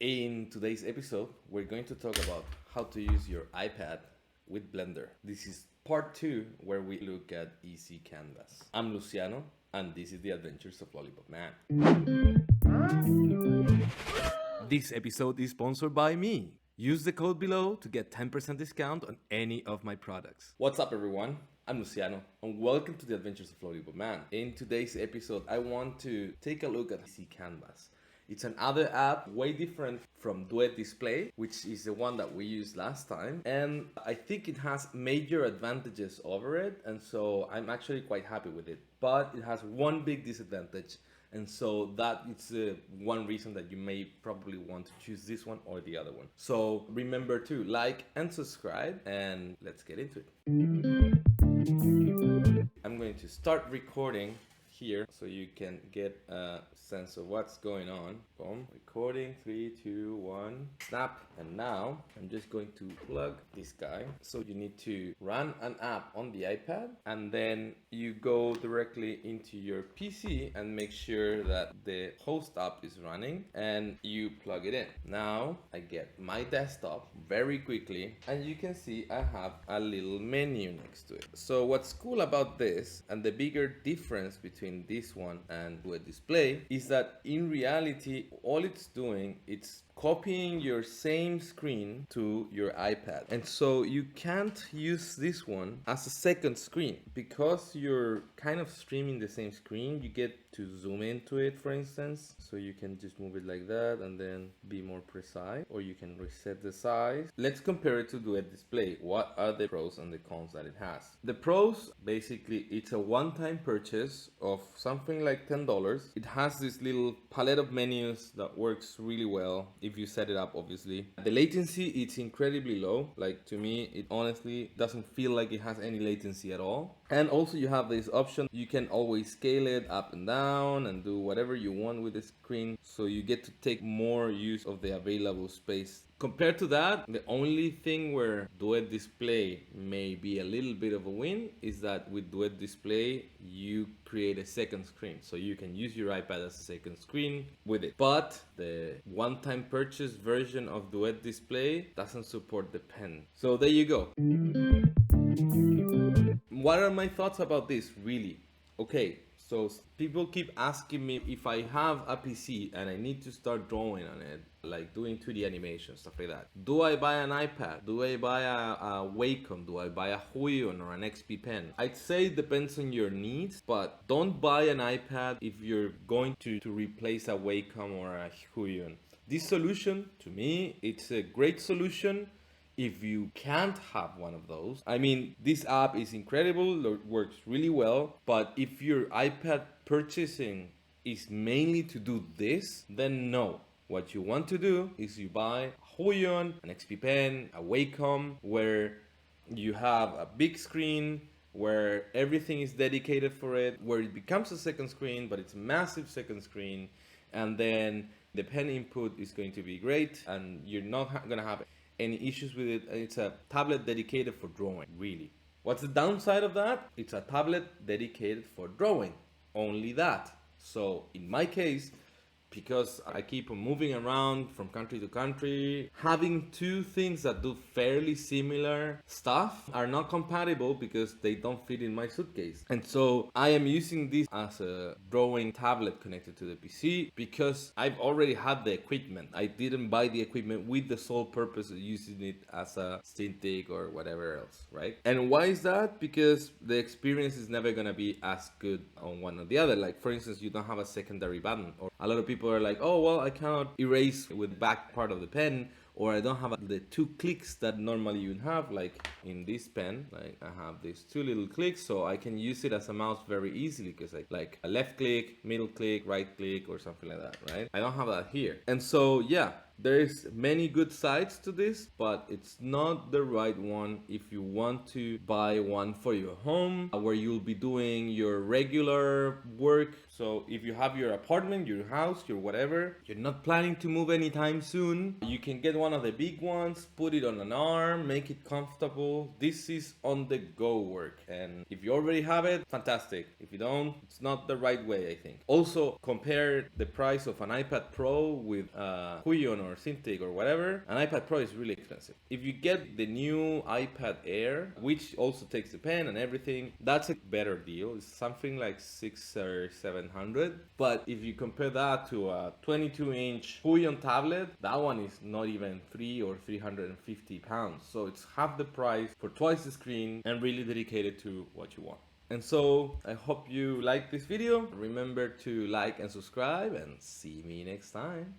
In today's episode, we're going to talk about how to use your iPad with Blender. This is part 2 where we look at Easy Canvas. I'm Luciano and this is the Adventures of Lollipop Man. This episode is sponsored by me. Use the code below to get 10% discount on any of my products. What's up everyone? I'm Luciano and welcome to the Adventures of Lollipop Man. In today's episode, I want to take a look at Easy Canvas. It's another app way different from Duet Display, which is the one that we used last time. And I think it has major advantages over it. And so I'm actually quite happy with it. But it has one big disadvantage. And so that is one reason that you may probably want to choose this one or the other one. So remember to like and subscribe and let's get into it. I'm going to start recording here so you can get a sense of what's going on. Boom, recording, 3, 2, 1, snap. And now I'm just going to plug this guy. So you need to run an app on the iPad and then you go directly into your PC and make sure that the host app is running and you plug it in. Now I get my desktop very quickly and you can see I have a little menu next to it. So what's cool about this and the bigger difference between this one and Duet Display is that in reality all it's doing, it's copying your same screen to your iPad. And so you can't use this one as a second screen because you're kind of streaming the same screen. You get to zoom into it, for instance, so you can just move it like that and then be more precise, or you can reset the size. Let's compare it to Duet Display. What are the pros and the cons that it has? The pros, basically, it's a one-time purchase of something like $10. It has this little palette of menus that works really well if you set it up, obviously. The latency, it's incredibly low. Like, to me, it honestly doesn't feel like it has any latency at all. And also you have this option, you can always scale it up and down and do whatever you want with the screen. So you get to take more use of the available space. Compared to that, the only thing where Duet Display may be a little bit of a win is that with Duet Display, you create a second screen. So you can use your iPad as a second screen with it. But the one-time purchase version of Duet Display doesn't support the pen. So there you go. What are my thoughts about this, really? Okay, so people keep asking me if I have a PC and I need to start drawing on it, like doing 2D animation, stuff like that. Do I buy an iPad? Do I buy a Wacom? Do I buy a Huion or an XP Pen? I'd say it depends on your needs, but don't buy an iPad if you're going to replace a Wacom or a Huion. This solution, to me, it's a great solution if you can't have one of those. I mean, this app is incredible, it works really well, but if your iPad purchasing is mainly to do this, then no. What you want to do is you buy a Huion, an XP Pen, a Wacom, where you have a big screen, where everything is dedicated for it, where it becomes a second screen, but it's a massive second screen, and then the pen input is going to be great, and you're not gonna have any issues with it. It's a tablet dedicated for drawing, really. What's the downside of that? It's a tablet dedicated for drawing, only that. So in my case, because I keep on moving around from country to country, having two things that do fairly similar stuff are not compatible because they don't fit in my suitcase. And so I am using this as a drawing tablet connected to the PC because I've already had the equipment. I didn't buy the equipment with the sole purpose of using it as a Cintiq or whatever else, right? And why is that? Because the experience is never gonna be as good on one or the other. Like, for instance, you don't have a secondary button, or a lot of people are like, oh, well, I cannot erase with the back part of the pen, or I don't have the 2 clicks that normally you have, like in this pen. Like, I have these 2 little clicks, so I can use it as a mouse very easily because I like a left click, middle click, right click, or something like that, right? I don't have that here. And so, yeah, there's many good sides to this, but it's not the right one if you want to buy one for your home where you'll be doing your regular work. So if you have your apartment, your house, your whatever, you're not planning to move anytime soon, you can get one of the big ones, put it on an arm, make it comfortable. This is on the go work. And if you already have it, fantastic. If you don't, it's not the right way, I think. Also, compare the price of an iPad Pro with Huion or Cintiq or whatever. An iPad Pro is really expensive. If you get the new iPad Air, which also takes the pen and everything, that's a better deal. It's something like 600 or 700. But if you compare that to a 22-inch Huion tablet, that one is not even 3 or 350 pounds. So it's half the price for twice the screen and really dedicated to what you want. And so I hope you like this video. Remember to like and subscribe, and see me next time.